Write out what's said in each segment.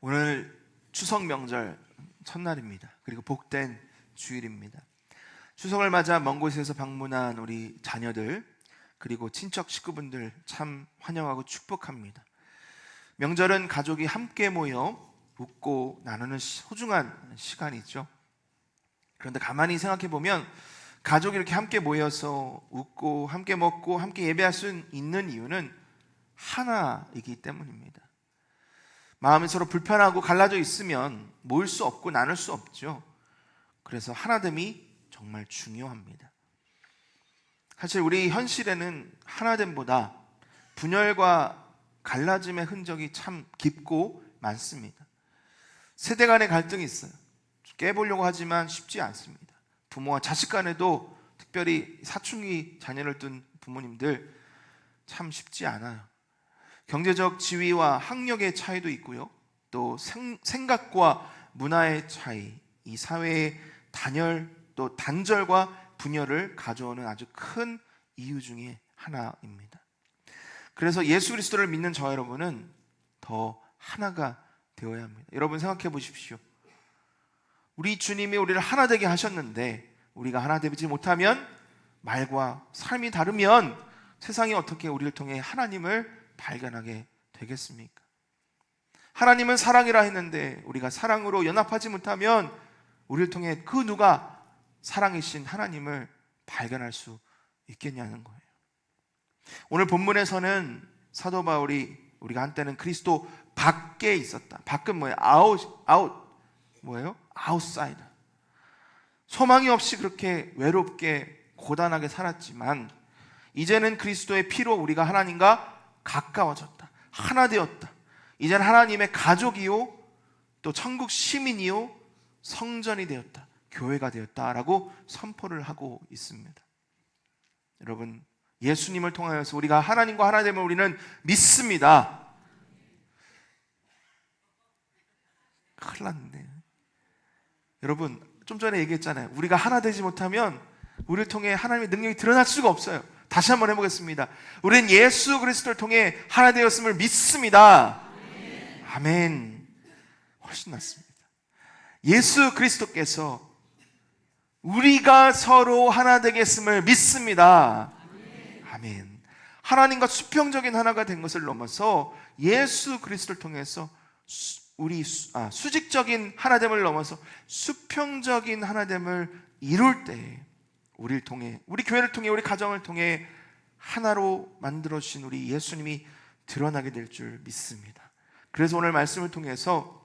오늘 추석 명절 첫날입니다. 그리고 복된 주일입니다. 추석을 맞아 먼 곳에서 방문한 우리 자녀들 그리고 친척 식구분들 참 환영하고 축복합니다. 명절은 가족이 함께 모여 웃고 나누는 소중한 시간이죠. 그런데 가만히 생각해 보면 가족이 이렇게 함께 모여서 웃고 함께 먹고 함께 예배할 수 있는 이유는 하나이기 때문입니다. 마음이 서로 불편하고 갈라져 있으면 모일 수 없고 나눌 수 없죠. 그래서 하나됨이 정말 중요합니다. 사실 우리 현실에는 하나됨보다 분열과 갈라짐의 흔적이 참 깊고 많습니다. 세대 간의 갈등이 있어요. 깨보려고 하지만 쉽지 않습니다. 부모와 자식 간에도 특별히 사춘기 자녀를 둔 부모님들 참 쉽지 않아요. 경제적 지위와 학력의 차이도 있고요. 또 생각과 문화의 차이, 이 사회의 단열 또 단절과 분열을 가져오는 아주 큰 이유 중에 하나입니다. 그래서 예수 그리스도를 믿는 저 여러분은 더 하나가 되어야 합니다. 여러분 생각해 보십시오. 우리 주님이 우리를 하나 되게 하셨는데 우리가 하나 되지 못하면, 말과 삶이 다르면 세상이 어떻게 우리를 통해 하나님을 발견하게 되겠습니까? 하나님은 사랑이라 했는데 우리가 사랑으로 연합하지 못하면 우리를 통해 그 누가 사랑이신 하나님을 발견할 수 있겠냐는 거예요. 오늘 본문에서는 사도 바울이 우리가 한때는 그리스도 밖에 있었다. 밖은 뭐예요? 뭐예요? 아웃사이더. 소망이 없이 그렇게 외롭게 고단하게 살았지만 이제는 그리스도의 피로 우리가 하나님과 가까워졌다. 하나 되었다. 이제는 하나님의 가족이요 또 천국 시민이요 성전이 되었다. 교회가 되었다라고 선포를 하고 있습니다. 여러분, 예수님을 통하여서 우리가 하나님과 하나됨을 우리는 믿습니다. 큰일 났네. 여러분, 좀 전에 얘기했잖아요. 우리가 하나 되지 못하면 우리를 통해 하나님의 능력이 드러날 수가 없어요. 다시 한번 해보겠습니다. 우리는 예수 그리스도를 통해 하나 되었음을 믿습니다. 아멘. 훨씬 낫습니다. 예수 그리스도께서 우리가 서로 하나 되겠음을 믿습니다. 아멘. 하나님과 수평적인 하나가 된 것을 넘어서 예수 그리스도를 통해서 수직적인 하나됨을 넘어서 수평적인 하나됨을 이룰 때 우리를 통해, 우리 교회를 통해, 우리 가정을 통해 하나로 만들어주신 우리 예수님이 드러나게 될 줄 믿습니다. 그래서 오늘 말씀을 통해서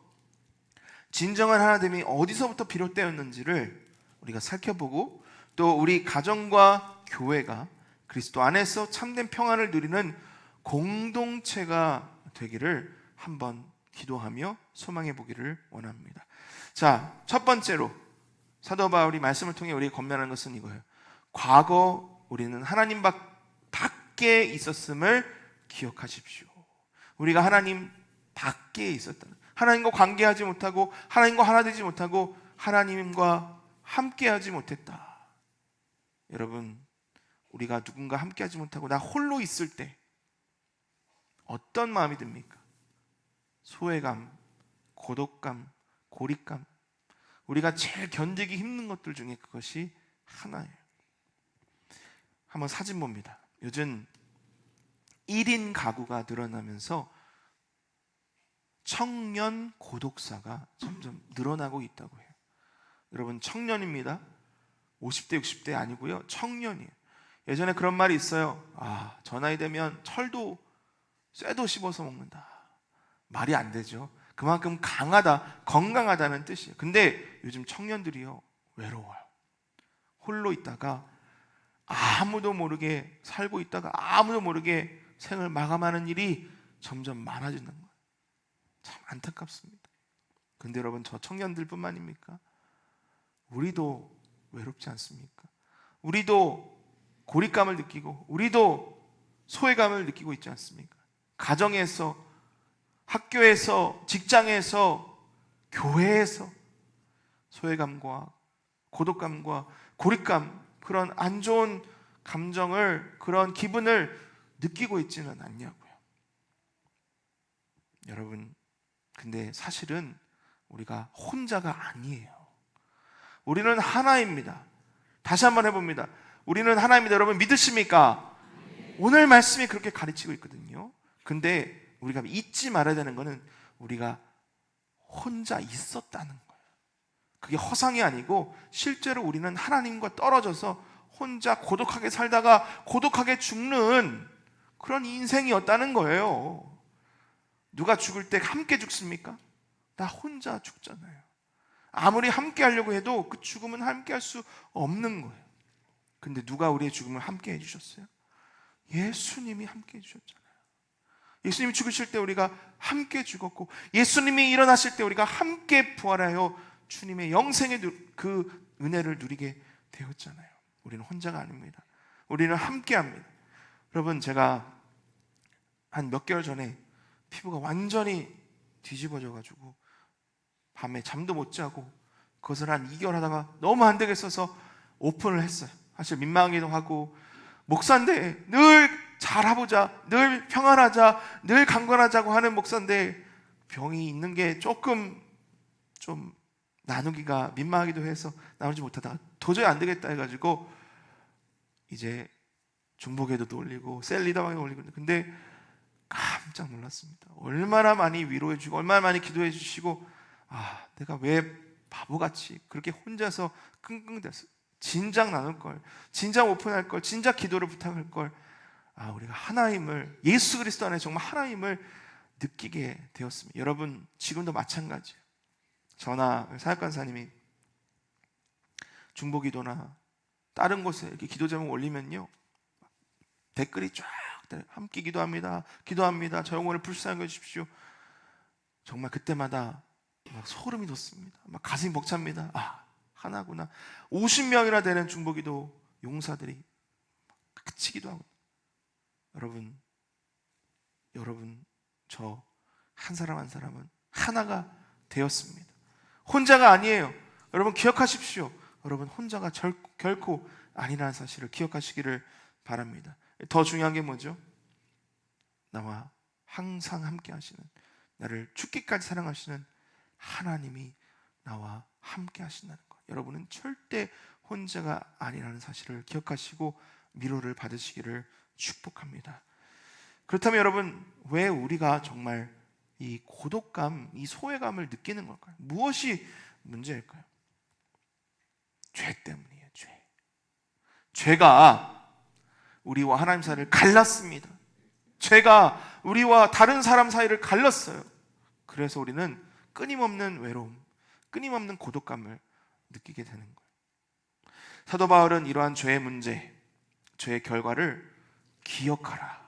진정한 하나됨이 어디서부터 비롯되었는지를 우리가 살펴보고, 또 우리 가정과 교회가 그리스도 안에서 참된 평안을 누리는 공동체가 되기를 한번 기도하며 소망해 보기를 원합니다. 자, 첫 번째로 사도 바울이 말씀을 통해 우리에게 권면하는 것은 이거예요. 과거 우리는 하나님 밖에 있었음을 기억하십시오. 우리가 하나님 밖에 있었다는, 하나님과 관계하지 못하고 하나님과 하나 되지 못하고 하나님과 함께하지 못했다. 여러분, 우리가 누군가 함께하지 못하고 나 홀로 있을 때 어떤 마음이 듭니까? 소외감, 고독감, 고립감. 우리가 제일 견디기 힘든 것들 중에 그것이 하나예요. 한번 사진 봅니다. 요즘 1인 가구가 늘어나면서 청년 고독사가 점점 늘어나고 있다고 해요. 여러분, 청년입니다. 50대 60대 아니고요, 청년이에요. 예전에 그런 말이 있어요. 저 나이 되면 철도 쇠도 씹어서 먹는다. 말이 안 되죠. 그만큼 강하다, 건강하다는 뜻이에요. 근데 요즘 청년들이요, 외로워요. 홀로 있다가 아무도 모르게 살고 있다가 아무도 모르게 생을 마감하는 일이 점점 많아지는 거예요. 참 안타깝습니다. 근데 여러분, 저 청년들뿐만입니까? 우리도 외롭지 않습니까? 우리도 고립감을 느끼고 우리도 소외감을 느끼고 있지 않습니까? 가정에서, 학교에서, 직장에서, 교회에서 소외감과 고독감과 고립감, 그런 안 좋은 감정을, 그런 기분을 느끼고 있지는 않냐고요. 여러분, 근데 사실은 우리가 혼자가 아니에요. 우리는 하나입니다. 다시 한번 해봅니다. 우리는 하나입니다. 여러분 믿으십니까? 오늘 말씀이 그렇게 가르치고 있거든요. 근데 우리가 잊지 말아야 되는 것은 우리가 혼자 있었다는 거예요. 그게 허상이 아니고 실제로 우리는 하나님과 떨어져서 혼자 고독하게 살다가 고독하게 죽는 그런 인생이었다는 거예요. 누가 죽을 때 함께 죽습니까? 나 혼자 죽잖아요. 아무리 함께 하려고 해도 그 죽음은 함께 할 수 없는 거예요. 근데 누가 우리의 죽음을 함께 해주셨어요? 예수님이 함께 해주셨잖아요. 예수님이 죽으실 때 우리가 함께 죽었고, 예수님이 일어나실 때 우리가 함께 부활하여 주님의 영생의 그 은혜를 누리게 되었잖아요. 우리는 혼자가 아닙니다. 우리는 함께 합니다. 여러분, 제가 한 몇 개월 전에 피부가 완전히 뒤집어져가지고 밤에 잠도 못 자고 그것을 한 2개월 하다가 너무 안 되겠어서 오픈을 했어요. 사실 민망하기도 하고, 목사인데 늘 잘하보자, 늘 평안하자, 늘 강건하자고 하는 목사인데 병이 있는 게 조금 좀 나누기가 민망하기도 해서 나누지 못하다가 도저히 안 되겠다 해가지고 이제 중보기도도 올리고 셀리더방에 올리고, 근데 깜짝 놀랐습니다. 얼마나 많이 위로해 주고 얼마나 많이 기도해 주시고, 내가 왜 바보같이 그렇게 혼자서 끙끙댔어. 진작 나눌 걸, 진작 오픈할 걸, 진작 기도를 부탁할 걸. 우리가 하나님을, 예수 그리스도 안에 정말 하나님을 느끼게 되었습니다. 여러분, 지금도 마찬가지예요. 저나 사역간사님이 중보기도나 다른 곳에 이렇게 기도 제목 올리면요, 댓글이 쫙 함께 기도합니다, 기도합니다, 저 영혼을 불쌍히 여주십시오. 정말 그때마다 막 소름이 돋습니다. 막 가슴이 벅찹니다. 하나구나. 50명이나 되는 중보기도 용사들이 같이 기도하고, 여러분 저 한 사람 한 사람은 하나가 되었습니다. 혼자가 아니에요. 여러분 기억하십시오. 여러분 혼자가 결코 아니라는 사실을 기억하시기를 바랍니다. 더 중요한 게 뭐죠? 나와 항상 함께 하시는, 나를 죽기까지 사랑하시는 하나님이 나와 함께 하신다는 것. 여러분은 절대 혼자가 아니라는 사실을 기억하시고 위로를 받으시기를 축복합니다. 그렇다면 여러분, 왜 우리가 정말 이 고독감, 이 소외감을 느끼는 걸까요? 무엇이 문제일까요? 죄 때문이에요. 죄가 우리와 하나님 사이를 갈랐습니다. 죄가 우리와 다른 사람 사이를 갈랐어요. 그래서 우리는 끊임없는 외로움, 끊임없는 고독감을 느끼게 되는 거예요. 사도 바울은 이러한 죄의 문제, 죄의 결과를 기억하라,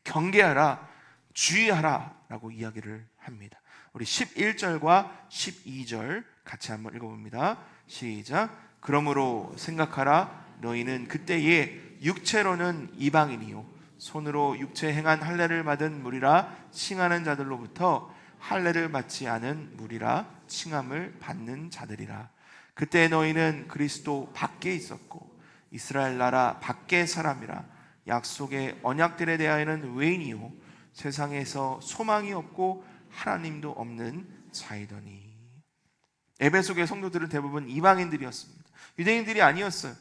경계하라, 주의하라 라고 이야기를 합니다. 우리 11절과 12절 같이 한번 읽어봅니다. 시작. 그러므로 생각하라. 너희는 그때에 육체로는 이방인이요 손으로 육체 행한 할례를 받은 무리라 칭하는 자들로부터 할례를 받지 않은 무리라 칭함을 받는 자들이라. 그때 너희는 그리스도 밖에 있었고 이스라엘 나라 밖의 사람이라. 약속의 언약들에 대하여는 외인이요 세상에서 소망이 없고 하나님도 없는 자이더니. 에베소교의 성도들은 대부분 이방인들이었습니다. 유대인들이 아니었어요.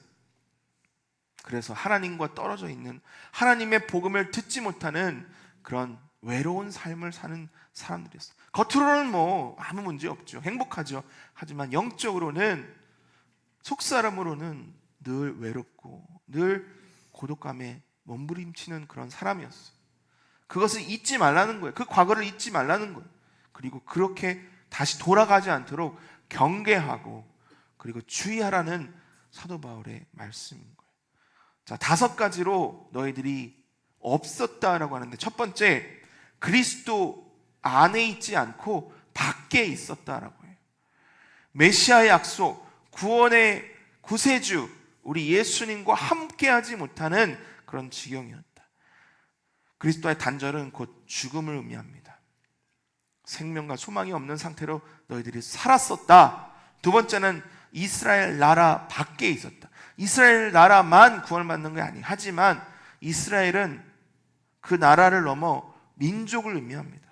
그래서 하나님과 떨어져 있는, 하나님의 복음을 듣지 못하는 그런 외로운 삶을 사는 사람들이었어요. 겉으로는 아무 문제 없죠. 행복하죠. 하지만 영적으로는, 속사람으로는 늘 외롭고 늘 고독감에 몸부림치는 그런 사람이었어요. 그것을 잊지 말라는 거예요. 그 과거를 잊지 말라는 거예요. 그리고 그렇게 다시 돌아가지 않도록 경계하고 그리고 주의하라는 사도 바울의 말씀인 거예요. 자, 5가지로 너희들이 없었다라고 하는데, 첫 번째, 그리스도 안에 있지 않고 밖에 있었다라고 해요. 메시아의 약속, 구원의 구세주 우리 예수님과 함께하지 못하는 그런 지경이었다. 그리스도의 단절은 곧 죽음을 의미합니다. 생명과 소망이 없는 상태로 너희들이 살았었다. 두 번째는 이스라엘 나라 밖에 있었다. 이스라엘 나라만 구원받는 게 아니에요. 하지만 이스라엘은 그 나라를 넘어 민족을 의미합니다.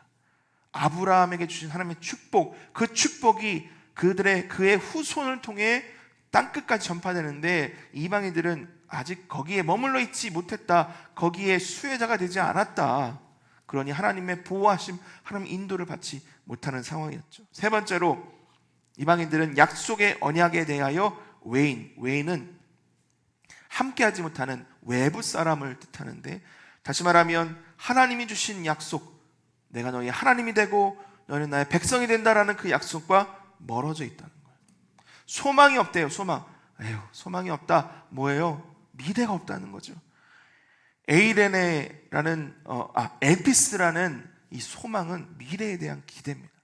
아브라함에게 주신 하나님의 축복, 그 축복이 그의 후손을 통해 땅끝까지 전파되는데 이방인들은 아직 거기에 머물러 있지 못했다. 거기에 수혜자가 되지 않았다. 그러니 하나님의 보호하심, 하나님 인도를 받지 못하는 상황이었죠. 세 번째로 이방인들은 약속의 언약에 대하여 외인은 함께하지 못하는 외부 사람을 뜻하는데, 다시 말하면 하나님이 주신 약속, 내가 너희 하나님이 되고 너희는 나의 백성이 된다라는 그 약속과 멀어져 있다는 거예요. 소망이 없대요. 소망이 없다. 뭐예요? 미래가 없다는 거죠. 엘피스라는 이 소망은 미래에 대한 기대입니다.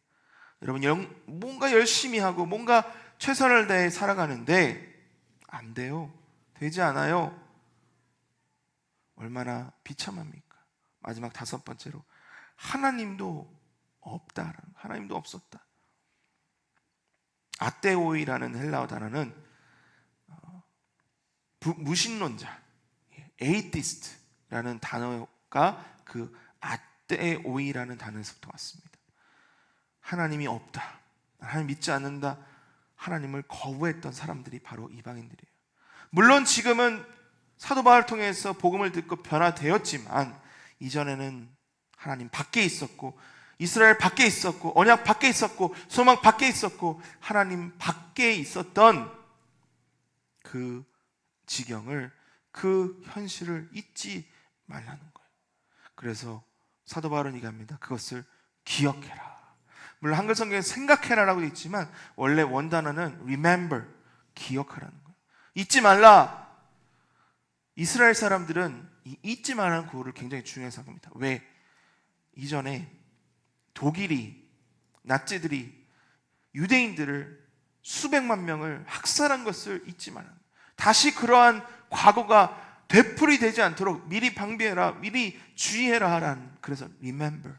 여러분, 뭔가 열심히 하고 뭔가 최선을 다해 살아가는데 안 돼요. 되지 않아요. 얼마나 비참합니까? 마지막 다섯 번째로 하나님도 없다. 하나님도 없었다. 아테오이라는 헬라어 단어는 무신론자, 에이티스트라는 단어가 그 아테오이라는 단어에서부터 왔습니다. 하나님이 없다, 하나님 믿지 않는다, 하나님을 거부했던 사람들이 바로 이방인들이에요. 물론 지금은 사도 바울을 통해서 복음을 듣고 변화되었지만 이전에는 하나님 밖에 있었고, 이스라엘 밖에 있었고, 언약 밖에 있었고, 소망 밖에 있었고, 하나님 밖에 있었던 그 지경을, 그 현실을 잊지 말라는 거예요. 그래서 사도 바울은 얘기합니다. 그것을 기억해라. 물론 한글 성경에 생각해라라고 되어 있지만 원래 원단어는 remember, 기억하라는 거예요. 잊지 말라. 이스라엘 사람들은 이 잊지 말라는 구호를 굉장히 중요하게 생각합니다. 왜? 이전에 독일이, 나치들이 유대인들을 수백만 명을 학살한 것을 잊지 말라는 거예요. 다시 그러한 과거가 되풀이되지 않도록 미리 방비해라, 미리 주의해라 하라는, 그래서 remember,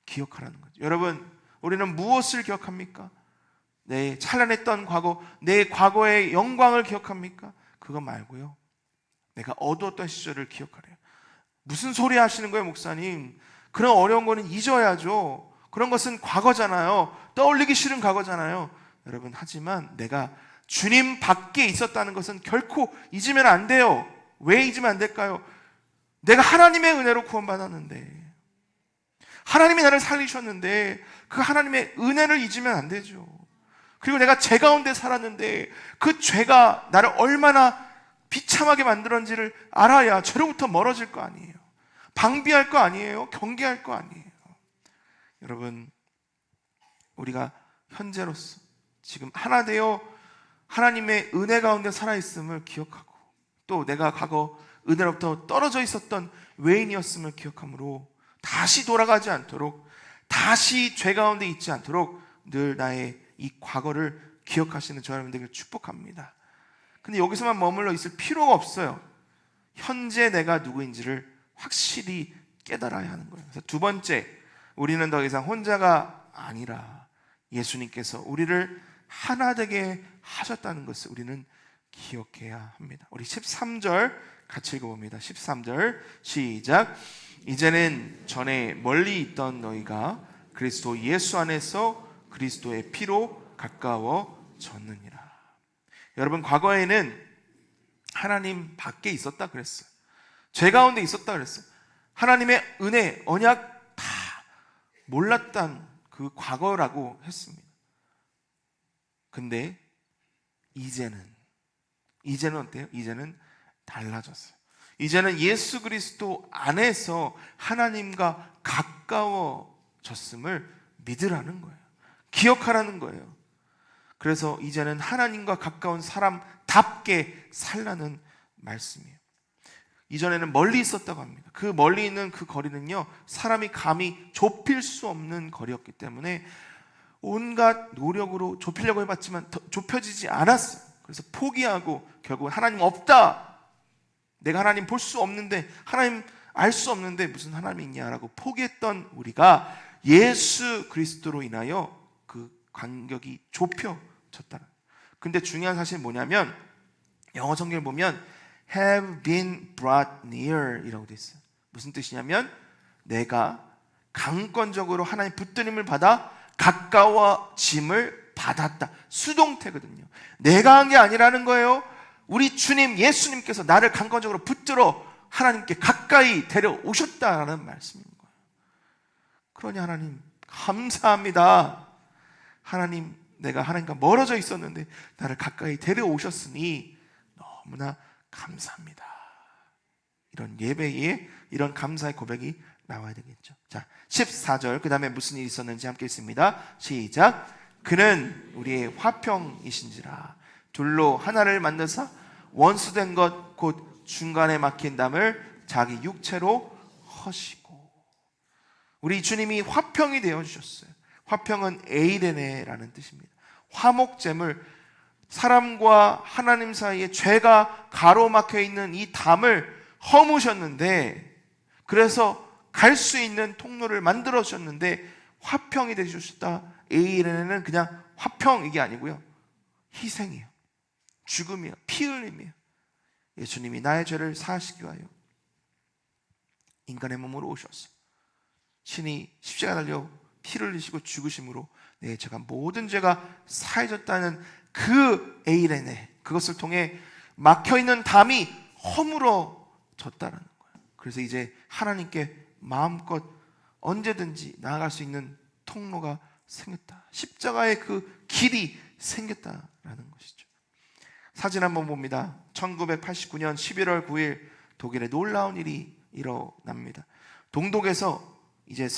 기억하라는 거죠. 여러분, 우리는 무엇을 기억합니까? 내 찬란했던 과거, 내 과거의 영광을 기억합니까? 그거 말고요, 내가 어두웠던 시절을 기억하래요. 무슨 소리 하시는 거예요, 목사님? 그런 어려운 거는 잊어야죠. 그런 것은 과거잖아요. 떠올리기 싫은 과거잖아요. 여러분, 하지만 내가 주님 밖에 있었다는 것은 결코 잊으면 안 돼요. 왜 잊으면 안 될까요? 내가 하나님의 은혜로 구원받았는데, 하나님이 나를 살리셨는데 그 하나님의 은혜를 잊으면 안 되죠. 그리고 내가 죄 가운데 살았는데 그 죄가 나를 얼마나 비참하게 만들었는지를 알아야 죄로부터 멀어질 거 아니에요. 방비할 거 아니에요. 경계할 거 아니에요. 여러분, 우리가 현재로서 지금 하나 되어 하나님의 은혜 가운데 살아있음을 기억하고, 또 내가 과거 은혜로부터 떨어져 있었던 외인이었음을 기억함으로 다시 돌아가지 않도록, 다시 죄 가운데 있지 않도록 늘 나의 이 과거를 기억하시는 저 여러분 되기를 축복합니다. 근데 여기서만 머물러 있을 필요가 없어요. 현재 내가 누구인지를 확실히 깨달아야 하는 거예요. 그래서 두 번째, 우리는 더 이상 혼자가 아니라 예수님께서 우리를 하나 되게 하셨다는 것을 우리는 기억해야 합니다. 우리 13절 같이 읽어봅니다. 13절 시작. 이제는 전에 멀리 있던 너희가 그리스도 예수 안에서 그리스도의 피로 가까워졌느니라. 여러분, 과거에는 하나님 밖에 있었다 그랬어요. 죄 가운데 있었다 그랬어요. 하나님의 은혜, 언약 다 몰랐던 그 과거라고 했습니다. 근데 이제는 어때요? 이제는 달라졌어요. 이제는 예수 그리스도 안에서 하나님과 가까워졌음을 믿으라는 거예요. 기억하라는 거예요. 그래서 이제는 하나님과 가까운 사람답게 살라는 말씀이에요. 이전에는 멀리 있었다고 합니다. 그 멀리 있는 그 거리는요, 사람이 감히 좁힐 수 없는 거리였기 때문에 온갖 노력으로 좁히려고 해봤지만 좁혀지지 않았어요. 그래서 포기하고 결국 하나님 없다, 내가 하나님 볼 수 없는데, 하나님 알 수 없는데 무슨 하나님이 있냐라고 포기했던 우리가 예수 그리스도로 인하여 그 간격이 좁혀졌다. 근데 중요한 사실은 뭐냐면, 영어 성경을 보면 have been brought near 이라고 되어 있어요. 무슨 뜻이냐면 내가 강권적으로 하나님 붙들림을 받아 가까워짐을 받았다. 수동태거든요. 내가 한 게 아니라는 거예요. 우리 주님 예수님께서 나를 강권적으로 붙들어 하나님께 가까이 데려오셨다는 말씀인 거예요. 그러니 하나님 감사합니다. 하나님, 내가 하나님과 멀어져 있었는데 나를 가까이 데려오셨으니 너무나 감사합니다. 이런 예배에 이런 감사의 고백이 나와야 되겠죠. 자, 14절 그 다음에 무슨 일이 있었는지 함께 읽습니다. 시작. 그는 우리의 화평이신지라 둘로 하나를 만드사 원수된 것 곧 중간에 막힌 담을 자기 육체로 허시고. 우리 주님이 화평이 되어주셨어요. 화평은 에이레네라는 뜻입니다. 화목제물, 사람과 하나님 사이에 죄가 가로막혀 있는 이 담을 허무셨는데, 그래서 갈 수 있는 통로를 만들어 주셨는데 화평이 되주셨다. 에이레네는 그냥 화평 이게 아니고요, 희생이에요. 죽음이에요. 피 흘림이에요. 예수님이 나의 죄를 사하시기 위하여 인간의 몸으로 오셨어. 신이 십자가 달려 피를 흘리시고 죽으심으로 내 죄가 모든 죄가 사해졌다는 그 에이레네, 그것을 통해 막혀있는 담이 허물어졌다는 거예요. 그래서 이제 하나님께 마음껏 언제든지 나아갈 수 있는 통로가 생겼다. 십자가의 그 길이 생겼다라는 것이죠. 사진 한번 봅니다. 1989년 11월 9일 독일에 놀라운 일이 일어납니다. 동독에서 이제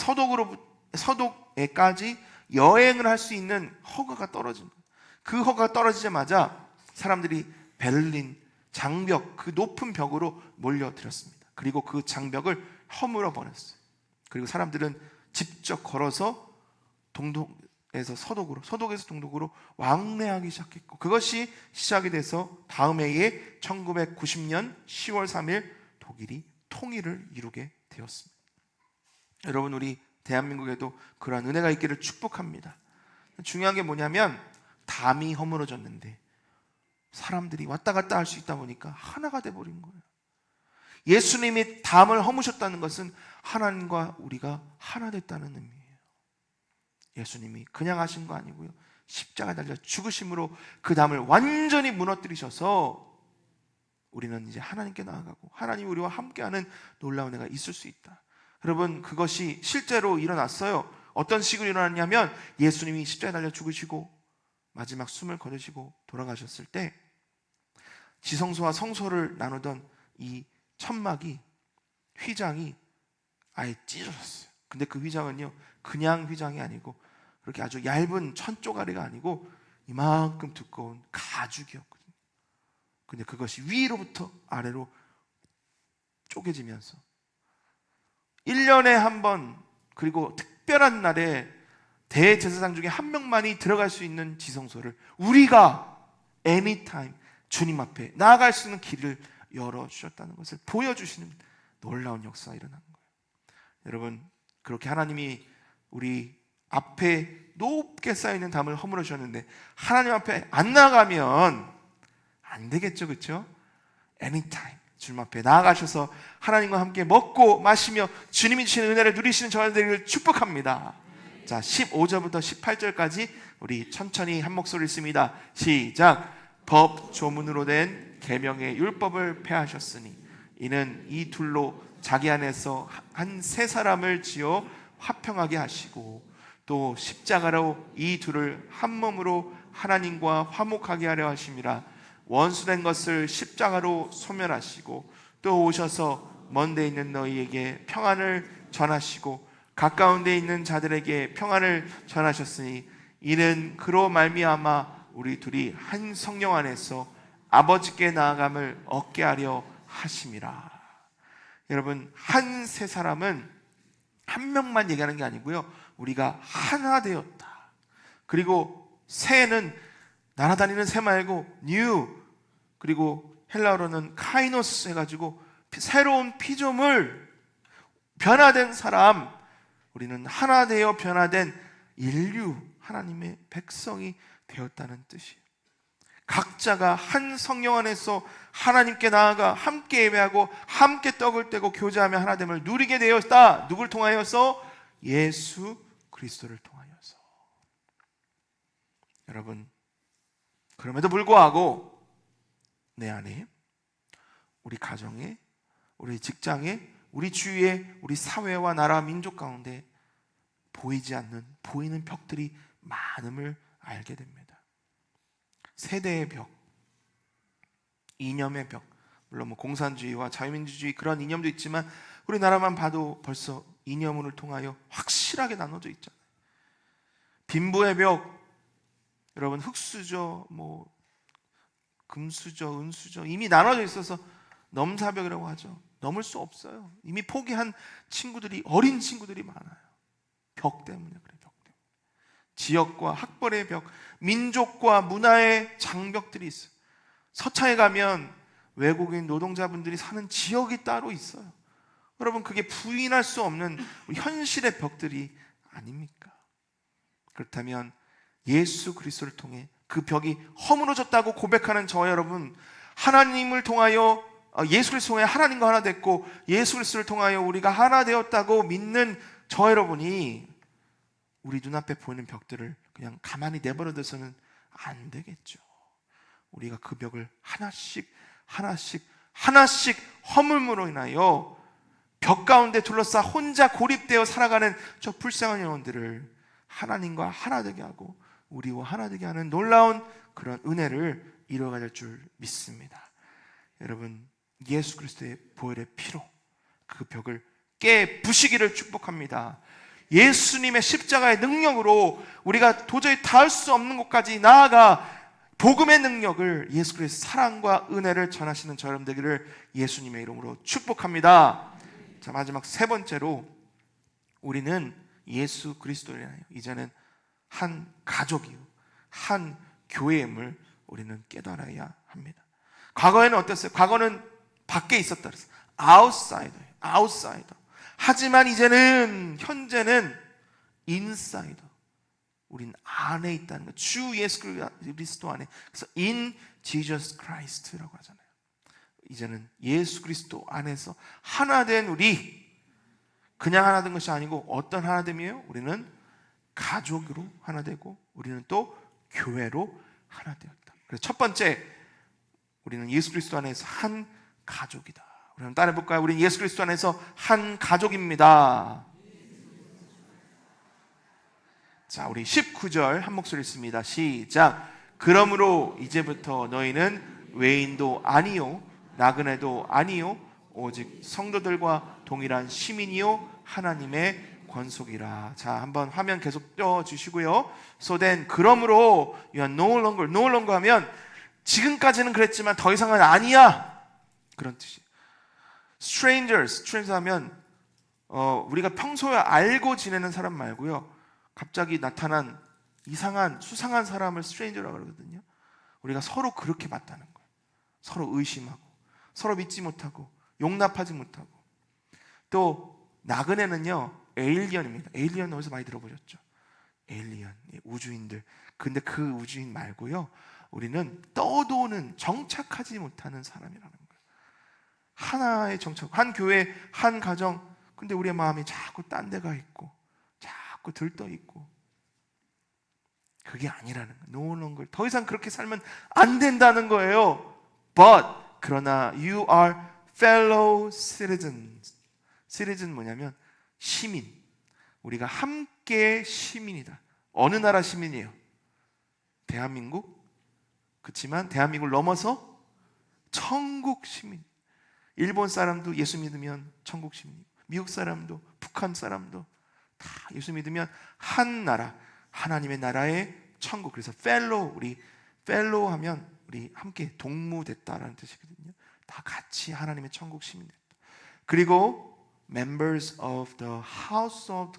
서독에까지 여행을 할 수 있는 허가가 떨어진 거예요. 그 허가가 떨어지자마자 사람들이 베를린 장벽, 그 높은 벽으로 몰려들었습니다. 그리고 그 장벽을 허물어 버렸어요. 그리고 사람들은 직접 걸어서 동독에서 서독으로, 서독에서 동독으로 왕래하기 시작했고, 그것이 시작이 돼서 다음 해에 1990년 10월 3일 독일이 통일을 이루게 되었습니다. 여러분, 우리 대한민국에도 그러한 은혜가 있기를 축복합니다. 중요한 게 뭐냐면 담이 허물어졌는데 사람들이 왔다 갔다 할 수 있다 보니까 하나가 돼버린 거예요. 예수님이 담을 허무셨다는 것은 하나님과 우리가 하나 됐다는 의미예요. 예수님이 그냥 하신 거 아니고요, 십자가에 달려 죽으심으로 그 담을 완전히 무너뜨리셔서 우리는 이제 하나님께 나아가고 하나님이 우리와 함께하는 놀라운 은혜가 있을 수 있다. 여러분, 그것이 실제로 일어났어요. 어떤 식으로 일어났냐면 예수님이 십자가에 달려 죽으시고 마지막 숨을 거두시고 돌아가셨을 때 지성소와 성소를 나누던 이 천막이, 휘장이 아예 찢어졌어요. 근데 그 휘장은요, 그냥 휘장이 아니고 그렇게 아주 얇은 천조가리가 아니고 이만큼 두꺼운 가죽이었거든요. 근데 그것이 위로부터 아래로 쪼개지면서 1년에 한 번, 그리고 특별한 날에 대제사장 중에 한 명만이 들어갈 수 있는 지성소를 우리가 anytime 주님 앞에 나아갈 수 있는 길을 열어주셨다는 것을 보여주시는 놀라운 역사가 일어난 거예요. 여러분, 그렇게 하나님이 우리 앞에 높게 쌓여있는 담을 허물어 주셨는데 하나님 앞에 안 나가면 안 되겠죠, 그렇죠? anytime 주님 앞에 나아가셔서 하나님과 함께 먹고 마시며 주님이 주시는 은혜를 누리시는 저희들을 축복합니다. 자, 15절부터 18절까지 우리 천천히 한 목소리 읽습니다. 시작. 법 조문으로 된 계명의 율법을 폐하셨으니 이는 이 둘로 자기 안에서 한 세 사람을 지어 화평하게 하시고 또 십자가로 이 둘을 한 몸으로 하나님과 화목하게 하려 하심이라. 원수된 것을 십자가로 소멸하시고 또 오셔서 먼 데 있는 너희에게 평안을 전하시고 가까운 데 있는 자들에게 평안을 전하셨으니 이는 그로 말미암아 우리 둘이 한 성령 안에서 아버지께 나아감을 얻게 하려 하심이라. 여러분, 한 세 사람은 한 명만 얘기하는 게 아니고요, 우리가 하나 되었다. 그리고 새는 날아다니는 새 말고 new, 그리고 헬라어로는 카이노스 해가지고 새로운 피조물, 변화된 사람, 우리는 하나 되어 변화된 인류, 하나님의 백성이 되었다는 뜻이에요. 각자가 한 성령 안에서 하나님께 나아가 함께 예배하고 함께 떡을 떼고 교제하며 하나됨을 누리게 되었다. 누굴 통하여서? 예수 그리스도를 통하여서. 여러분, 그럼에도 불구하고 내 안에, 우리 가정에, 우리 직장에, 우리 주위에, 우리 사회와 나라 민족 가운데 보이지 않는, 보이는 벽들이 많음을 알게 됩니다. 세대의 벽, 이념의 벽, 물론 공산주의와 자유민주주의 그런 이념도 있지만 우리나라만 봐도 벌써 이념을 통하여 확실하게 나눠져 있잖아요. 빈부의 벽, 여러분 흙수저, 금수저, 은수저 이미 나눠져 있어서 넘사벽이라고 하죠. 넘을 수 없어요. 이미 포기한 친구들이, 어린 친구들이 많아요. 벽 때문에 그래요. 벽 때문에. 지역과 학벌의 벽, 민족과 문화의 장벽들이 있어요. 서차에 가면 외국인 노동자분들이 사는 지역이 따로 있어요. 여러분, 그게 부인할 수 없는 현실의 벽들이 아닙니까? 그렇다면 예수 그리스도를 통해 그 벽이 허물어졌다고 고백하는 저와 여러분, 하나님을 통하여, 예수 그리스도를 통해 하나님과 하나 됐고 예수 그리스도를 통하여 우리가 하나 되었다고 믿는 저와 여러분이 우리 눈앞에 보이는 벽들을 그냥 가만히 내버려둬서는 안 되겠죠. 우리가 그 벽을 하나씩 허물므로 인하여 벽 가운데 둘러싸 혼자 고립되어 살아가는 저 불쌍한 영혼들을 하나님과 하나 되게 하고 우리와 하나 되게 하는 놀라운 그런 은혜를 이루어가야 될 줄 믿습니다. 여러분, 예수 그리스도의 보혈의 피로 그 벽을 깨부시기를 축복합니다. 예수님의 십자가의 능력으로 우리가 도저히 닿을 수 없는 곳까지 나아가 복음의 능력을, 예수 그리스도의 사랑과 은혜를 전하시는 저 여러분 되기를 예수님의 이름으로 축복합니다. 자, 마지막 세 번째로 우리는 예수 그리스도를 인하여 이제는 한 가족이요, 한 교회임을 우리는 깨달아야 합니다. 과거에는 어땠어요? 과거는 밖에 있었다 그랬어요. 아웃사이더. 하지만 이제는, 현재는 인사이더. 우린 안에 있다는 것. 주 예수 그리스도 안에. 그래서 in Jesus Christ라고 하잖아요. 이제는 예수 그리스도 안에서 하나 된 우리, 그냥 하나 된 것이 아니고 어떤 하나 됨이에요? 우리는 가족으로 하나 되고 우리는 또 교회로 하나 되었다. 그래서 첫 번째, 우리는 예수 그리스도 안에서 한 가족이다. 우리 한번 따라해 볼까요? 우리는 예수 그리스도 안에서 한 가족입니다. 자, 우리 19절 한 목소리 읽습니다. 시작. 그러므로 이제부터 너희는 외인도 아니요 나그네도 아니요 오직 성도들과 동일한 시민이요 하나님의 권속이라. 자, 한번 화면 계속 띄워주시고요. So then, 그러므로 you are no longer 하면 지금까지는 그랬지만 더 이상은 아니야, 그런 뜻이에요. strangers 하면 우리가 평소에 알고 지내는 사람 말고요, 갑자기 나타난 이상한 수상한 사람을 stranger라고 그러거든요. 우리가 서로 그렇게 봤다는 거예요. 서로 의심하고 서로 믿지 못하고 용납하지 못하고. 또 나그네는요, 에일리언입니다. 에일리언 어디서 많이 들어보셨죠? 에일리언, 우주인들. 근데 그 우주인 말고요, 우리는 떠도는, 정착하지 못하는 사람이라는 거예요. 하나의 정착, 한 교회, 한 가정. 근데 우리의 마음이 자꾸 딴 데가 있고 자꾸 들떠 있고, 그게 아니라는 거예요. No longer. 더 이상 그렇게 살면 안 된다는 거예요. But, 그러나 you are fellow citizens. citizen 뭐냐면 시민. 우리가 함께 시민이다. 어느 나라 시민이에요? 대한민국? 그렇지만 대한민국을 넘어서 천국 시민. 일본 사람도 예수 믿으면 천국 시민이고, 미국 사람도, 북한 사람도 다 예수 믿으면 한 나라, 하나님의 나라의 천국. 그래서 fellow, 우리 fellow 하면 우리 함께 동무됐다라는 뜻이거든요. 다 같이 하나님의 천국 시민 됐다. 그리고 members of the household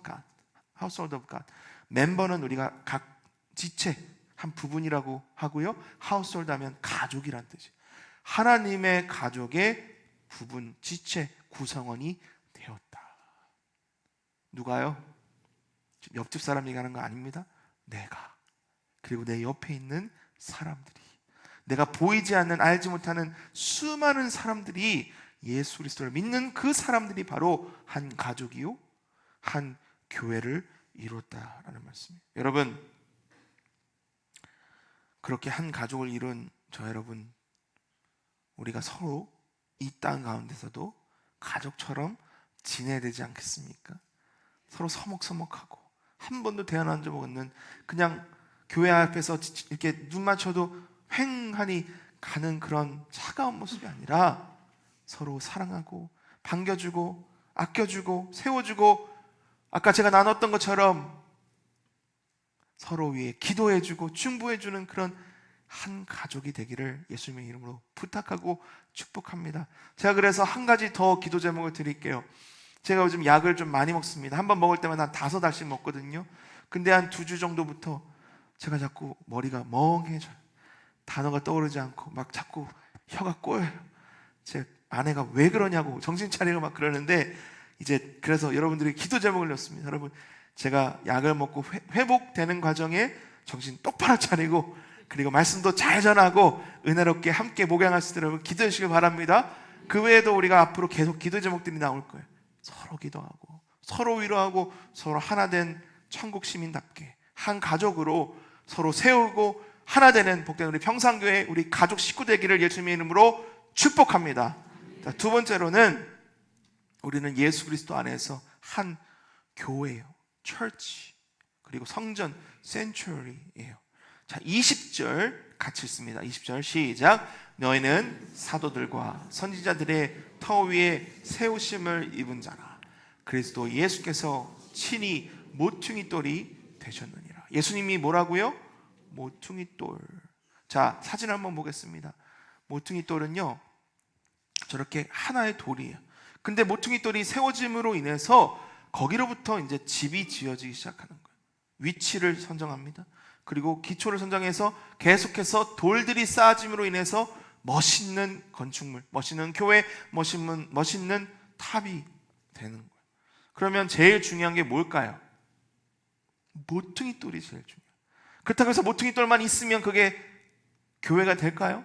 of God. 멤버는 우리가 각 지체, 한 부분이라고 하고요, household 하면 가족이란 뜻이에요. 하나님의 가족의 부분, 지체, 구성원이 되었다. 누가요? 옆집 사람 얘기하는 거 아닙니다. 내가, 그리고 내 옆에 있는 사람들이, 내가 보이지 않는, 알지 못하는 수많은 사람들이 예수 그리스도를 믿는 그 사람들이 바로 한 가족이요, 한 교회를 이뤘다라는 말씀이에요. 여러분, 그렇게 한 가족을 이룬 저 여러분, 우리가 서로 이 땅 가운데서도 가족처럼 지내야 되지 않겠습니까? 서로 서먹서먹하고 한 번도 대화한 적 없는, 그냥 교회 앞에서 이렇게 눈 맞춰도 횡하니 가는 그런 차가운 모습이 아니라 서로 사랑하고 반겨주고 아껴주고 세워주고, 아까 제가 나눴던 것처럼 서로 위해 기도해주고 중보해주는 그런 한 가족이 되기를 예수님의 이름으로 부탁하고 축복합니다. 제가 그래서 한 가지 더 기도 제목을 드릴게요. 제가 요즘 약을 좀 많이 먹습니다. 한 번 먹을 때마다 한 5알씩 먹거든요. 근데 한 2주 정도부터 제가 자꾸 머리가 멍해져요. 단어가 떠오르지 않고 막 자꾸 혀가 꼬여요. 제 아내가 왜 그러냐고 정신 차리고 막 그러는데, 이제 그래서 여러분들이 기도 제목을 넣습니다. 여러분, 제가 약을 먹고 회복되는 과정에 정신 똑바로 차리고, 그리고 말씀도 잘 전하고 은혜롭게 함께 목양할 수 있도록 기도해 주시길 바랍니다. 그 외에도 우리가 앞으로 계속 기도 제목들이 나올 거예요. 서로 기도하고 서로 위로하고 서로 하나 된 천국 시민답게 한 가족으로 서로 세우고 하나 되는 복된 우리 평산교회 우리 가족 식구 되기를 예수님의 이름으로 축복합니다. 자, 두 번째로는 우리는 예수 그리스도 안에서 한 교회예요. church. 그리고 성전 sanctuary예요. 자, 20절 같이 읽습니다. 20절 시작. 너희는 사도들과 선지자들의 터 위에 세우심을 입은 자라. 그리스도 예수께서 친히 모퉁이 돌이 되셨느니라. 예수님이 뭐라고요? 모퉁이 돌. 자, 사진 한번 보겠습니다. 모퉁이 돌은요, 저렇게 하나의 돌이에요. 근데 모퉁이 돌이 세워짐으로 인해서 거기로부터 이제 집이 지어지기 시작하는 거예요. 위치를 선정합니다. 그리고 기초를 선정해서 계속해서 돌들이 쌓아짐으로 인해서 멋있는 건축물, 멋있는 교회, 멋있는 탑이 되는 거예요. 그러면 제일 중요한 게 뭘까요? 모퉁이 돌이 제일 중요해요. 그렇다고 해서 모퉁이 돌만 있으면 그게 교회가 될까요?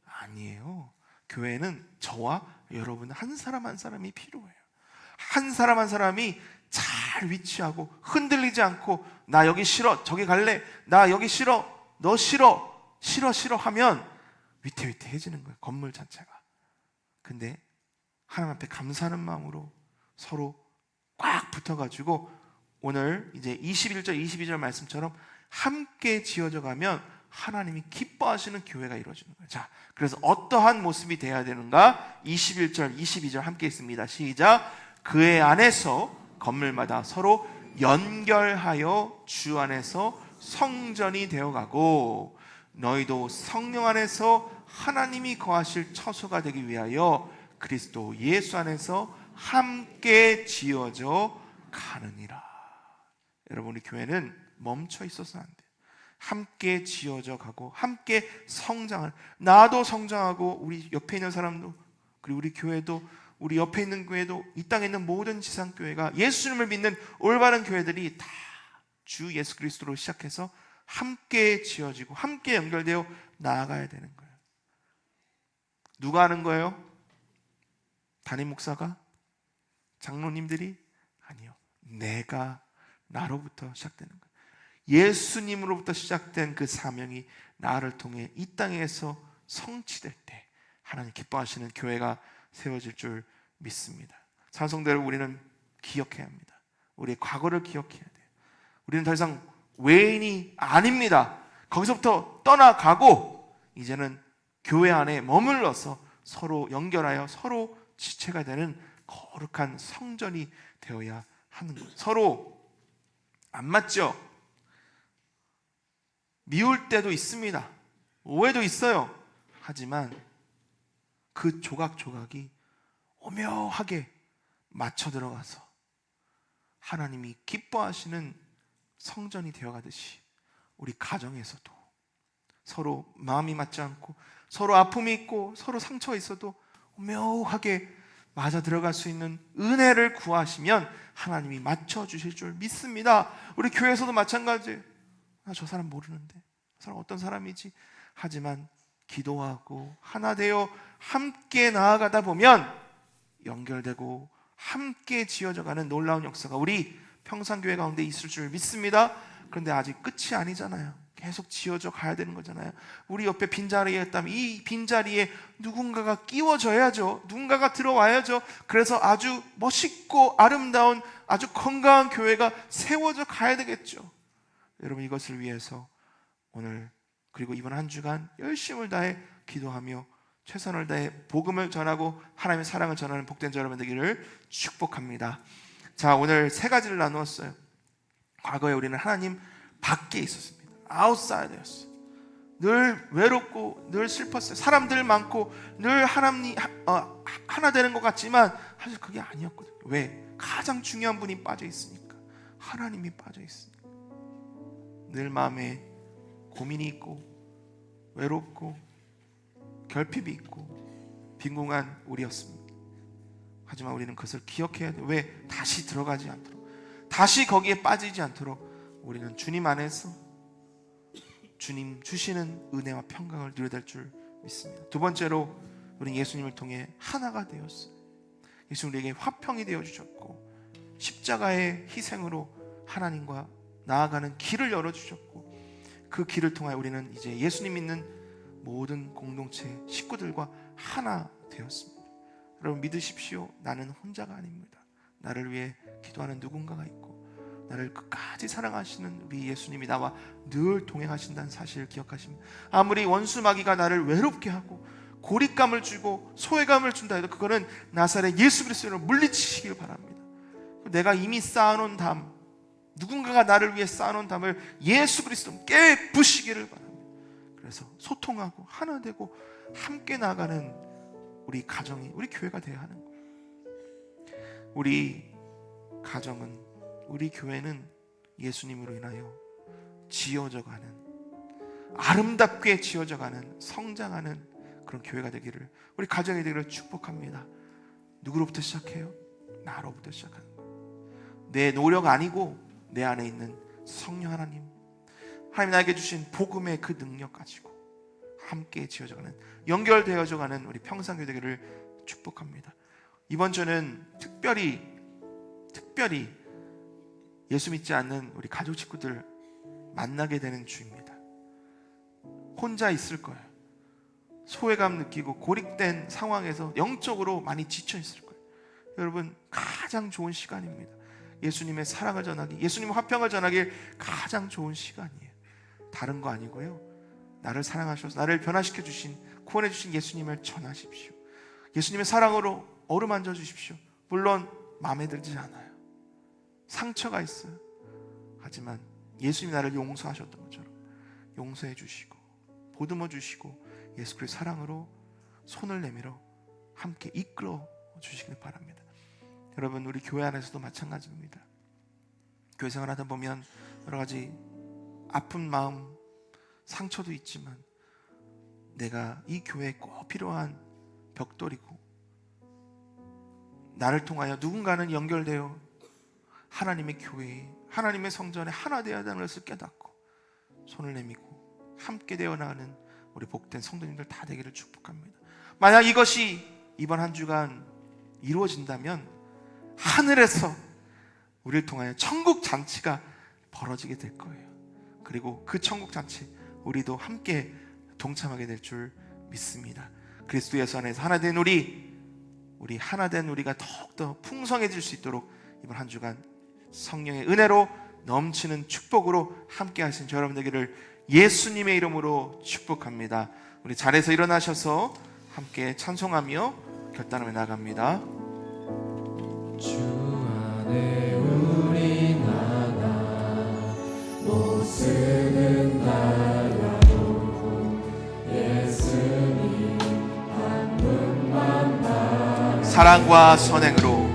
아니에요. 교회는 저와 여러분 한 사람 한 사람이 필요해요. 한 사람 한 사람이 잘 위치하고 흔들리지 않고, 나 여기 싫어, 저기 갈래, 나 여기 싫어, 너 싫어, 싫어 하면 위태위태해지는 거예요, 건물 자체가. 근데 하나님 앞에 감사하는 마음으로 서로 꽉 붙어가지고 오늘 이제 21절 22절 말씀처럼 함께 지어져 가면 하나님이 기뻐하시는 교회가 이루어지는 거예요. 자, 그래서 어떠한 모습이 돼야 되는가? 21절 22절 함께 있습니다. 시작. 그의 안에서 건물마다 서로 연결하여 주 안에서 성전이 되어가고, 너희도 성령 안에서 하나님이 거하실 처소가 되기 위하여 그리스도 예수 안에서 함께 지어져 가느니라. 여러분, 우리 교회는 멈춰 있어서는 안 돼요. 함께 지어져 가고 함께 성장을, 나도 성장하고 우리 옆에 있는 사람도, 그리고 우리 교회도, 우리 옆에 있는 교회도, 이 땅에 있는 모든 지상교회가 예수님을 믿는 올바른 교회들이 다 주 예수 그리스도로 시작해서 함께 지어지고 함께 연결되어 나아가야 되는 거예요. 누가 하는 거예요? 담임 목사가? 장로님들이? 아니요. 내가, 나로부터 시작되는 거예요. 예수님으로부터 시작된 그 사명이 나를 통해 이 땅에서 성취될 때 하나님 기뻐하시는 교회가 세워질 줄 믿습니다. 찬송대로 우리는 기억해야 합니다. 우리의 과거를 기억해야 돼요. 우리는 더 이상 외인이 아닙니다. 거기서부터 떠나가고 이제는 교회 안에 머물러서 서로 연결하여 서로 지체가 되는 거룩한 성전이 되어야 하는 거예요. 서로 안 맞죠? 미울 때도 있습니다. 오해도 있어요. 하지만 그 조각조각이 오묘하게 맞춰 들어가서 하나님이 기뻐하시는 성전이 되어가듯이 우리 가정에서도 서로 마음이 맞지 않고 서로 아픔이 있고 서로 상처가 있어도 오묘하게 맞아 들어갈 수 있는 은혜를 구하시면 하나님이 맞춰주실 줄 믿습니다. 우리 교회에서도 마찬가지예요. 저 사람 모르는데, 저 사람 어떤 사람이지? 하지만 기도하고 하나 되어 함께 나아가다 보면 연결되고 함께 지어져가는 놀라운 역사가 우리 평산교회 가운데 있을 줄 믿습니다. 그런데 아직 끝이 아니잖아요. 계속 지어져 가야 되는 거잖아요. 우리 옆에 빈자리에 있다면 이 빈자리에 누군가가 끼워져야죠. 누군가가 들어와야죠. 그래서 아주 멋있고 아름다운 아주 건강한 교회가 세워져 가야 되겠죠. 여러분, 이것을 위해서 오늘 그리고 이번 한 주간 열심을 다해 기도하며 최선을 다해 복음을 전하고 하나님의 사랑을 전하는 복된 자 여러분 되기를 축복합니다. 자, 오늘 세 가지를 나누었어요. 과거에 우리는 하나님 밖에 있었습니다. 아웃사이더였어요. 늘 외롭고 늘 슬펐어요. 사람들 많고 늘 하나님 하나 되는 것 같지만 사실 그게 아니었거든요. 왜? 가장 중요한 분이 빠져 있으니까. 하나님이 빠져 있으니까. 늘 마음에 고민이 있고 외롭고 결핍이 있고 빈궁한 우리였습니다. 하지만 우리는 그것을 기억해야 돼요. 왜? 다시 들어가지 않도록, 다시 거기에 빠지지 않도록 우리는 주님 안에서 주님 주시는 은혜와 평강을 누려야 될 줄 믿습니다. 두 번째로 우리는 예수님을 통해 하나가 되었어요. 예수님 우리에게 화평이 되어주셨고 십자가의 희생으로 하나님과 나아가는 길을 열어주셨고 그 길을 통하여 우리는 이제 예수님 믿는 모든 공동체 식구들과 하나 되었습니다. 여러분 믿으십시오. 나는 혼자가 아닙니다. 나를 위해 기도하는 누군가가 있고 나를 끝까지 사랑하시는 우리 예수님이 나와 늘 동행하신다는 사실을 기억하십니다. 아무리 원수 마귀가 나를 외롭게 하고 고립감을 주고 소외감을 준다 해도 그거는 나사렛 예수 그리스도로 물리치시길 바랍니다. 내가 이미 쌓아놓은 담, 누군가가 나를 위해 쌓아놓은 담을 예수 그리스도 깨부시기를 바랍니다. 그래서 소통하고 하나 되고 함께 나아가는 우리 가정이, 우리 교회가 되어야 하는 거예요. 우리 가정은, 우리 교회는 예수님으로 인하여 지어져가는, 아름답게 지어져가는, 성장하는 그런 교회가 되기를, 우리 가정이 되기를 축복합니다. 누구로부터 시작해요? 나로부터 시작하는 거예요. 내 노력 아니고 내 안에 있는 성령 하나님, 하나님 나에게 주신 복음의 그 능력 가지고 함께 지어져가는, 연결되어져가는 우리 평산교회 되기를 축복합니다. 이번 주는 특별히 예수 믿지 않는 우리 가족 식구들 만나게 되는 주입니다. 혼자 있을 거예요. 소외감 느끼고 고립된 상황에서 영적으로 많이 지쳐 있을 거예요. 여러분, 가장 좋은 시간입니다. 예수님의 사랑을 전하기, 예수님의 화평을 전하기 가장 좋은 시간이에요. 다른 거 아니고요, 나를 사랑하셔서 나를 변화시켜 주신, 구원해 주신 예수님을 전하십시오. 예수님의 사랑으로 어루만져 주십시오. 물론 마음에 들지 않아요. 상처가 있어요. 하지만 예수님이 나를 용서하셨던 것처럼 용서해 주시고 보듬어 주시고 예수 그리스도의 사랑으로 손을 내밀어 함께 이끌어 주시길 바랍니다. 여러분, 우리 교회 안에서도 마찬가지입니다. 교회 생활하다 보면 여러 가지 아픈 마음, 상처도 있지만 내가 이 교회에 꼭 필요한 벽돌이고 나를 통하여 누군가는 연결되어 하나님의 교회에, 하나님의 성전에 하나 되어야 하는 것을 깨닫고 손을 내밀고 함께 되어 나가는 우리 복된 성도님들 다 되기를 축복합니다. 만약 이것이 이번 한 주간 이루어진다면 하늘에서 우리를 통하여 천국 잔치가 벌어지게 될 거예요. 그리고 그 천국 잔치 우리도 함께 동참하게 될 줄 믿습니다. 그리스도 예수 안에서 하나 된 우리 하나 된 우리가 더욱더 풍성해질 수 있도록 이번 한 주간 성령의 은혜로 넘치는 축복으로 함께 하신 저 여러분 되기를 예수님의 이름으로 축복합니다. 우리 자리에서 일어나셔서 함께 찬송하며 결단하며 나갑니다. 주 안에 우리 나가 못 쓰는 달라도 예수님 한 분만 봐. 사랑과 선행으로,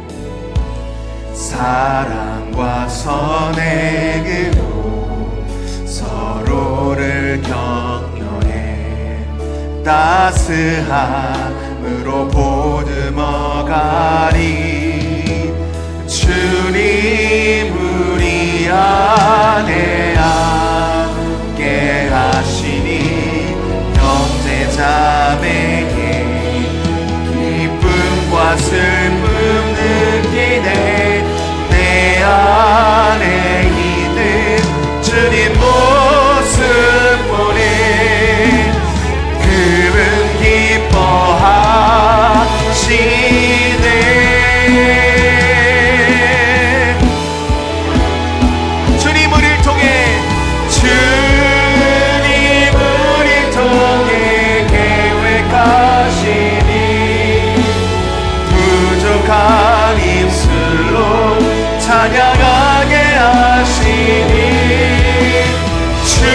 사랑과 선행으로 서로를 격려해 따스함으로 보듬어 가리. 주님 우리 안에 함께 하시니 형제 자매의 기쁨과 슬픔 느끼네. 내 찬양하게 하시니 주님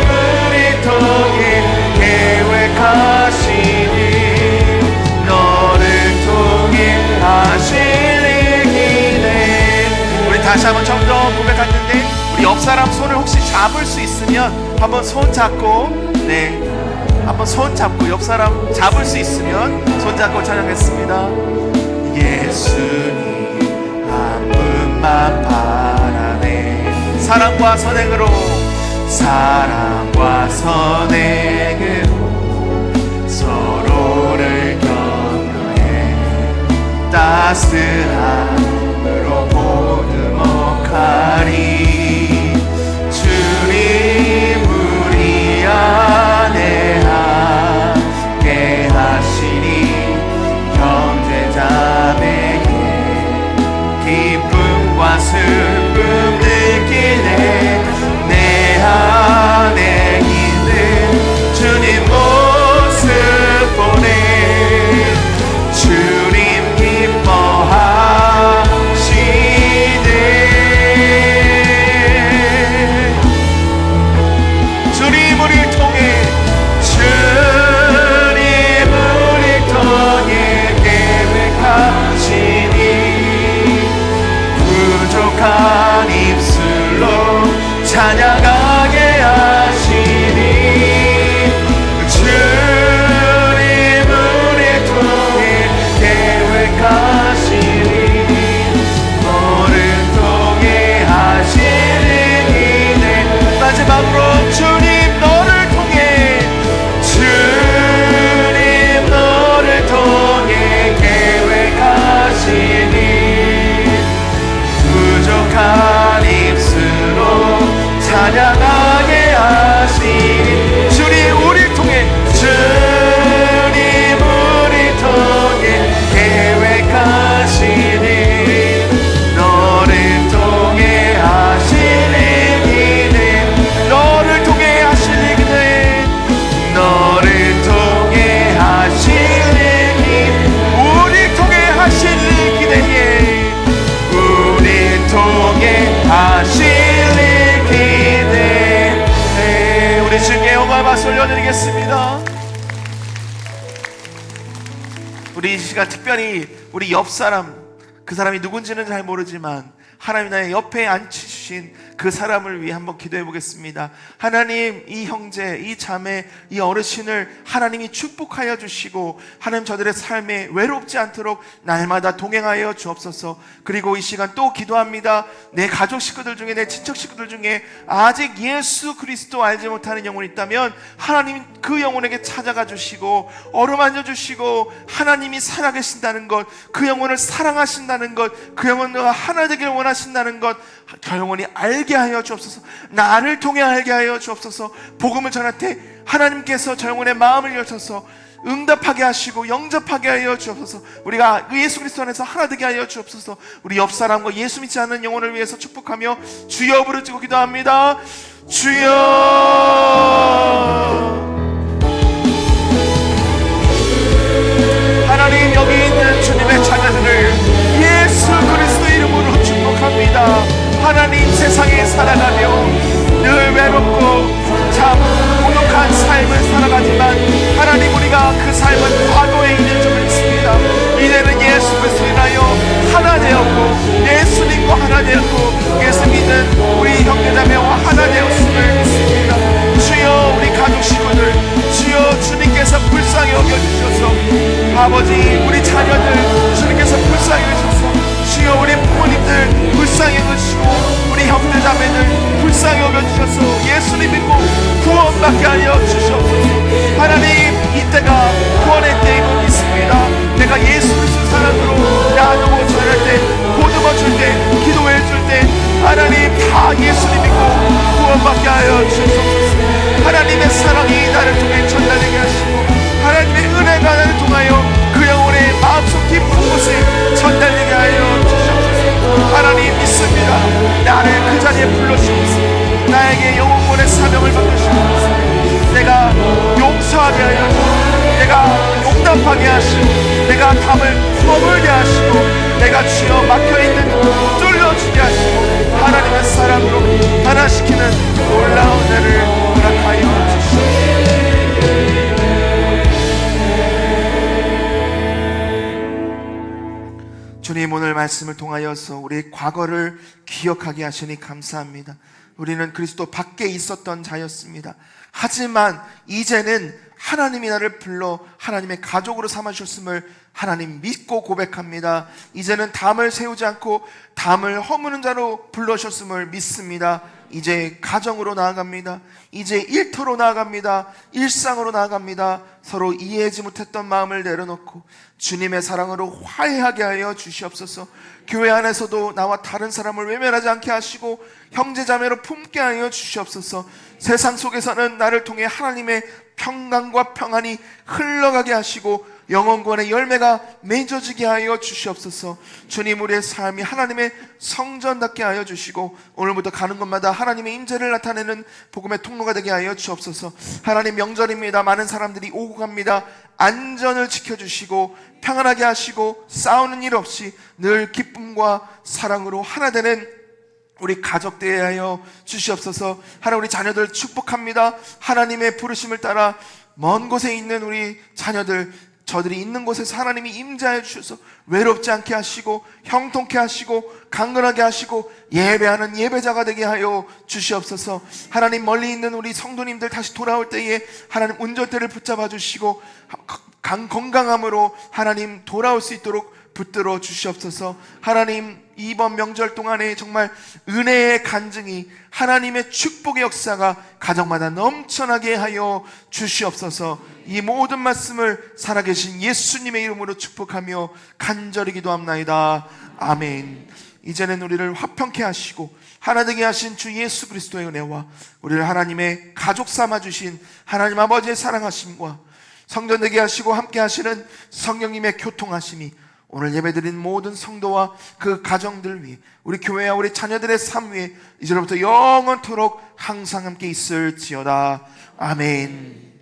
우리 통해 계획하시니 너를 통해 하시니 기대. 우리 다시 한번 처음부터 고백하는데 우리 옆 사람 손을 혹시 잡을 수 있으면 한번 손 잡고, 네, 한번 손 잡고, 옆 사람 잡을 수 있으면 손 잡고 찬양했습니다. 예수님 한 분만 바라네. 사랑과 선행으로, 사랑과 선행으로 서로를 격려해 따스함으로 보듬어가리. 주님 우리 안에 함께 하시니 형제자매에게 기쁨과 슬픔 느끼네. 내 안에 있는 주님 모습 보네. 주님 기뻐하시네. 주님 우리를 통해, 주님 우리를 통해 계획하시니 부족한 입술로 찬양하게 하시니 주님 우리를 통해 계획하시니 너를 통해 하시니 기대. 마지막으로 주님 너를 통해, 주님 너를 통해 계획하시니 부족한 입술로 찬양하게 하시니 주님 우리를 통해, 주님 우리를 통해 계획하시니 너를 통해 하시니 기대. 너를 통해 하시니 기대. 너를 통해 하시니 기대. 우리를 통해 하시니 기대해. 우리를 통해 하시니 기대. 우리 주님께 영광을 박수 올려드리겠습니다. 우리 이 시간 특별히 우리 옆 사람, 그 사람이 누군지는 잘 모르지만 하나님 나의 옆에 앉히신 그 사람을 위해 한번 기도해 보겠습니다. 하나님, 이 형제, 이 자매, 이 어르신을 하나님이 축복하여 주시고 하나님 저들의 삶에 외롭지 않도록 날마다 동행하여 주옵소서. 그리고 이 시간 또 기도합니다. 내 가족 식구들 중에, 내 친척 식구들 중에 아직 예수 그리스도 알지 못하는 영혼이 있다면 하나님 그 영혼에게 찾아가 주시고 어루만져 주시고 하나님이 살아계신다는 것, 그 영혼을 사랑하신다는 것, 그 영혼과 하나 되기를 원하신다는 것 그 영혼이 알게 하여 주옵소서. 나를 통해 알게 하여 주옵소서. 복음을 전할 때 하나님께서 저 영혼의 마음을 여셔서 응답하게 하시고 영접하게 하여 주옵소서. 우리가 예수 그리스도 안에서 하나 되게 하여 주옵소서. 우리 옆 사람과 예수 믿지 않는 영혼을 위해서 축복하며 주여 부르짖고 기도합니다. 주여. 하나님, 여기 있는 주님의 자녀들을 예수 그리스도 이름으로 축복합니다. 하나님, 세상에 살아가며 늘 외롭고 참 고독한 삶을 살아가지만 하나님, 우리가 그 삶은 과거에 있는 줄 믿습니다. 이제는 예수 그리스도 인하여 하나 되었고 예수님과 하나 되었고 예수 믿는 우리 형제자매와 하나 되었음을 믿습니다. 주여, 우리 가족 식구들 주여 주님께서 불쌍히 여겨주셔서 아버지, 우리 자녀들 주님께서 불쌍히 여겨주셔서 주여, 우리 부모님들 불쌍히 여겨주시고 우리 형제자매들 불쌍히 여겨주셔서 예수님 믿고 구원받게 하여 주시옵소서. 하나님, 이때가 구원의 때임을 믿습니다. 내가 예수 그리스도 사랑으로 나누고 전할 때, 보듬어 줄 때, 기도해 줄 때 하나님 다 예수님 믿고 구원받게 하여 주시옵소서. 하나님의 사랑이 나를 통해 전달되게 하시고 하나님의 은혜가 나를 통하여 그 영혼의 마음속 깊은 곳에 전달되게 하여 주시옵소서. 하나님 믿습니다. 나를 그 자리에 불러주시옵소서. 나에게 영혼의 사명을 맡겨주시옵소서. 내가 용서하게 하여 주시고 내가 용납하게 하시고 내가 담을 허물게 하시고 내가 주여 막혀있는 뚫려지게 하시고 하나님의 사랑으로 변화시키는 놀라운 은혜를 허락하여 주시옵소서. 주님, 오늘 말씀을 통하여서 우리의 과거를 기억하게 하시니 감사합니다. 우리는 그리스도 밖에 있었던 자였습니다. 하지만 이제는 하나님이 나를 불러 하나님의 가족으로 삼아주셨음을 하나님 믿고 고백합니다. 이제는 담을 세우지 않고 담을 허무는 자로 불러주셨음을 믿습니다. 이제 가정으로 나아갑니다. 이제 일터로 나아갑니다. 일상으로 나아갑니다. 서로 이해하지 못했던 마음을 내려놓고 주님의 사랑으로 화해하게 하여 주시옵소서. 교회 안에서도 나와 다른 사람을 외면하지 않게 하시고 형제자매로 품게 하여 주시옵소서. 세상 속에서는 나를 통해 하나님의 평강과 평안이 흘러가게 하시고 영혼권의 열매가 맺어지게 하여 주시옵소서. 주님, 우리의 삶이 하나님의 성전답게 하여 주시고 오늘부터 가는 곳마다 하나님의 임재를 나타내는 복음의 통로가 되게 하여 주옵소서. 하나님, 명절입니다. 많은 사람들이 오고 갑니다. 안전을 지켜주시고 평안하게 하시고 싸우는 일 없이 늘 기쁨과 사랑으로 하나 되는 우리 가족 되게 하여 주시옵소서. 하나님, 우리 자녀들 축복합니다. 하나님의 부르심을 따라 먼 곳에 있는 우리 자녀들, 저들이 있는 곳에서 하나님이 임재하여 주셔서 외롭지 않게 하시고 형통케 하시고 강건하게 하시고 예배하는 예배자가 되게 하여 주시옵소서. 하나님, 멀리 있는 우리 성도님들 다시 돌아올 때에 하나님 운전대를 붙잡아 주시고 건강함으로 하나님 돌아올 수 있도록 붙들어 주시옵소서. 하나님, 이번 명절 동안에 정말 은혜의 간증이 하나님의 축복의 역사가 가정마다 넘쳐나게 하여 주시옵소서. 이 모든 말씀을 살아계신 예수님의 이름으로 축복하며 간절히 기도합나이다. 아멘. 이제는 우리를 화평케 하시고 하나 되게 하신 주 예수 그리스도의 은혜와 우리를 하나님의 가족 삼아주신 하나님 아버지의 사랑하심과 성전 되게 하시고 함께 하시는 성령님의 교통하심이 오늘 예배드린 모든 성도와 그 가정들 위해 우리 교회와 우리 자녀들의 삶 위에 이제로부터 영원토록 항상 함께 있을지어다. 아멘.